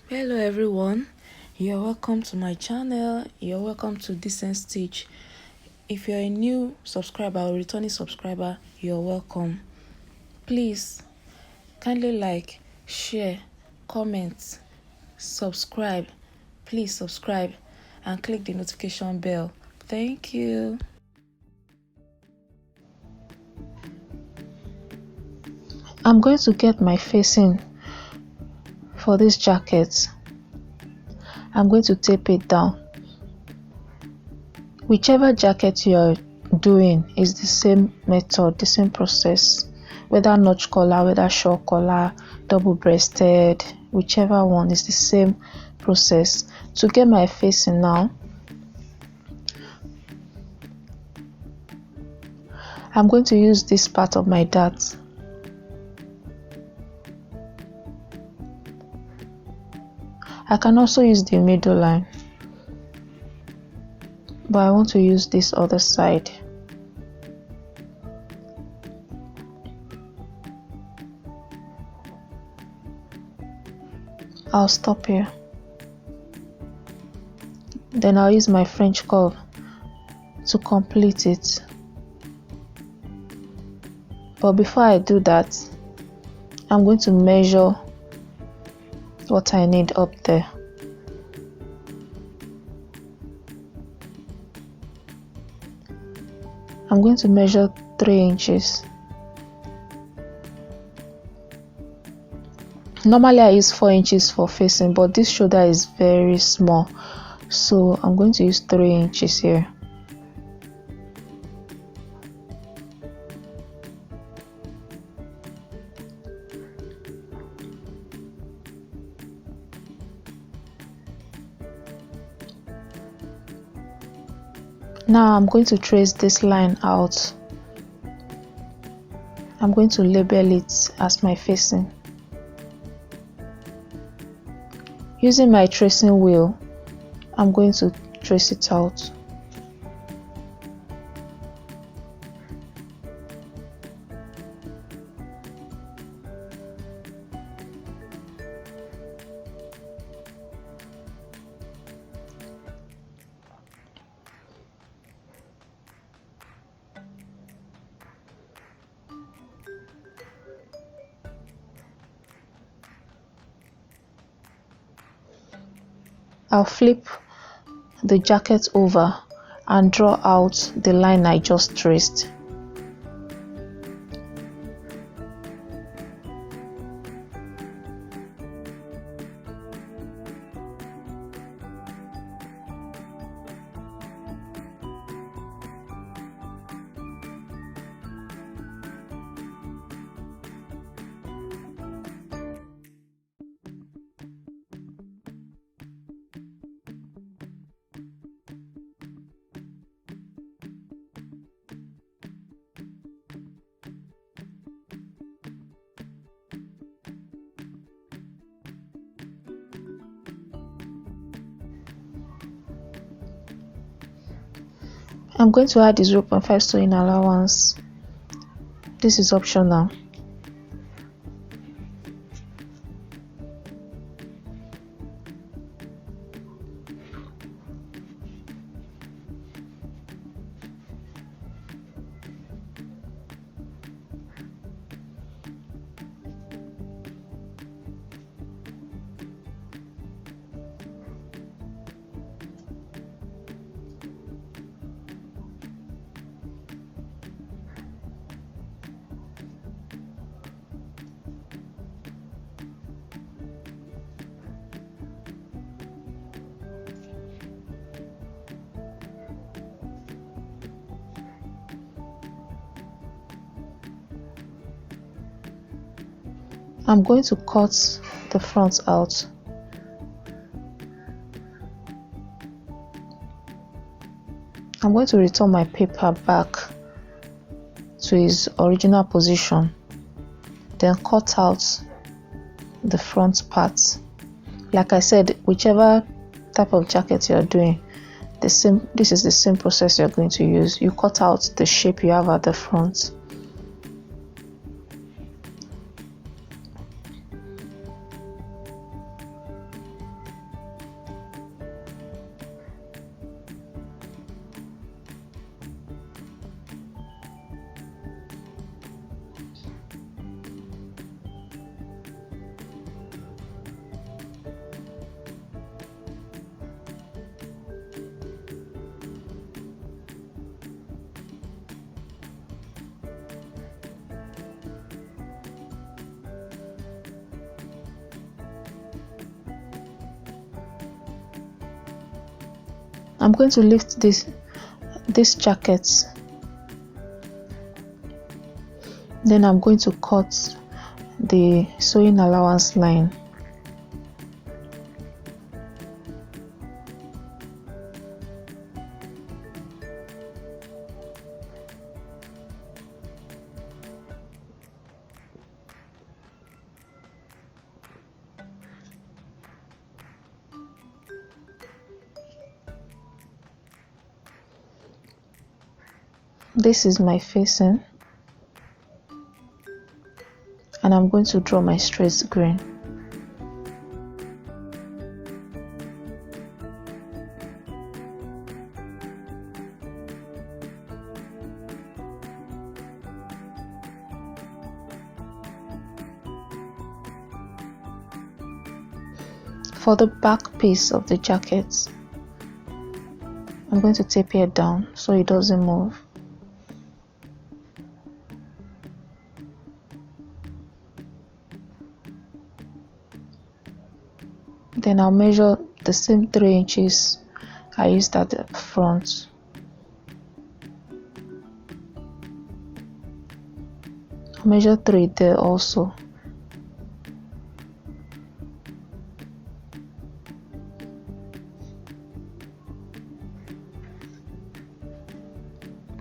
Hello everyone, you're welcome to my channel. You're welcome to Decenstitch. If you're a new subscriber or returning subscriber, you're welcome. Please kindly like, share, comment, subscribe. Please subscribe and click the notification bell. Thank you. I'm going to get my facing for this jacket. I'm going to tape it down. Whichever jacket you're doing is the same method, the same process, whether notch collar, whether shawl collar, double-breasted, whichever one is the same process. To get my facing now, I'm going to use this part of my dart. I can also use the middle line, but I want to use this other side. I'll stop here. Then I'll use my French curve to complete it. But before I do that, I'm going to measure what I need up there. I'm going to measure 3 inches. Normally I use 4 inches for facing, but this shoulder is very small, so I'm going to use 3 inches here. Now I'm going to trace this line out. I'm going to label it as my facing. Using my tracing wheel, I'm going to trace it out. I'll flip the jacket over and draw out the line I just traced. I'm going to add the 0.5 sewing allowance. This is optional. I'm going to cut the front out. I'm going to return my paper back to its original position, then cut out the front part. Like I said, whichever type of jacket you're doing, this is the same process you're going to use. You cut out the shape you have at the front. I'm going to lift this jacket, then I'm going to cut the sewing allowance line. This is my facing, and I'm going to draw my straight grain. For the back piece of the jacket, I'm going to taper it down so it doesn't move. Then I'll measure the same 3 inches I used at the front. I'll measure 3 there also.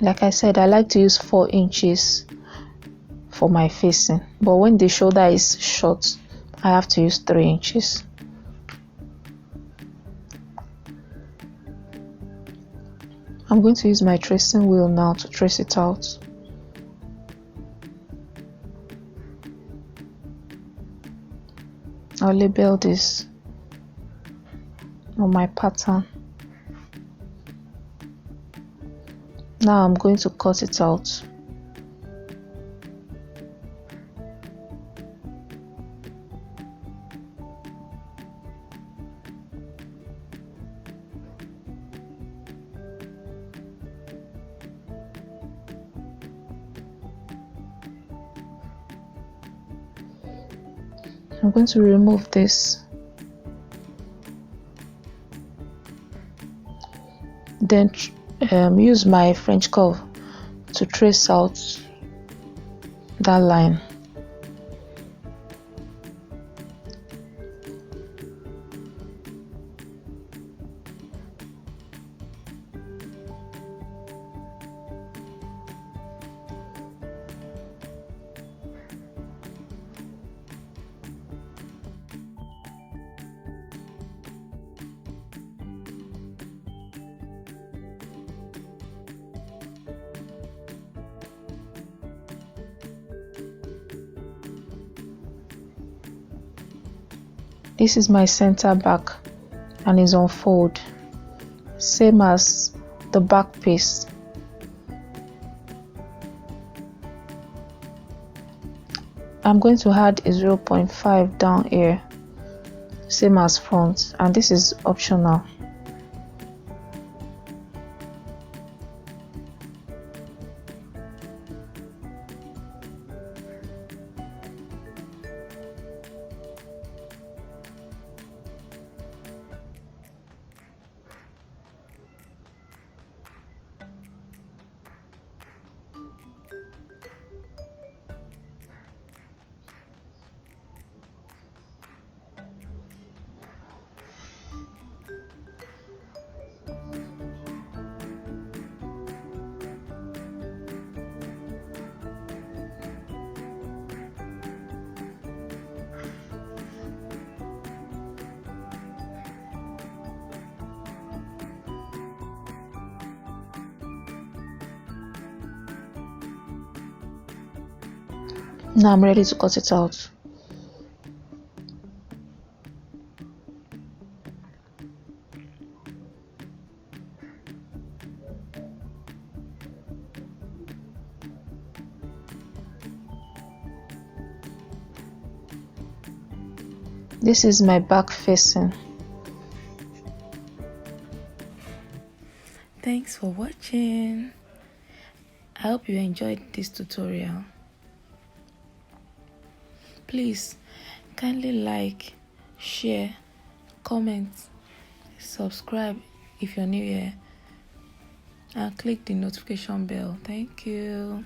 Like I said, I like to use 4 inches for my facing, but when the shoulder is short, I have to use 3 inches. I'm going to use my tracing wheel now to trace it out. I'll label this on my pattern. Now I'm going to cut it out. I'm going to remove this, then use my French curve to trace out that line. This is my center back and is on fold, same as the back piece. I'm going to add a 0.5 down here, same as front, and this is optional. Now I'm ready to cut it out. This is my back facing. Thanks for watching. I hope you enjoyed this tutorial. Please kindly like, share, comment, subscribe if you're new here. and click the notification bell. Thank you.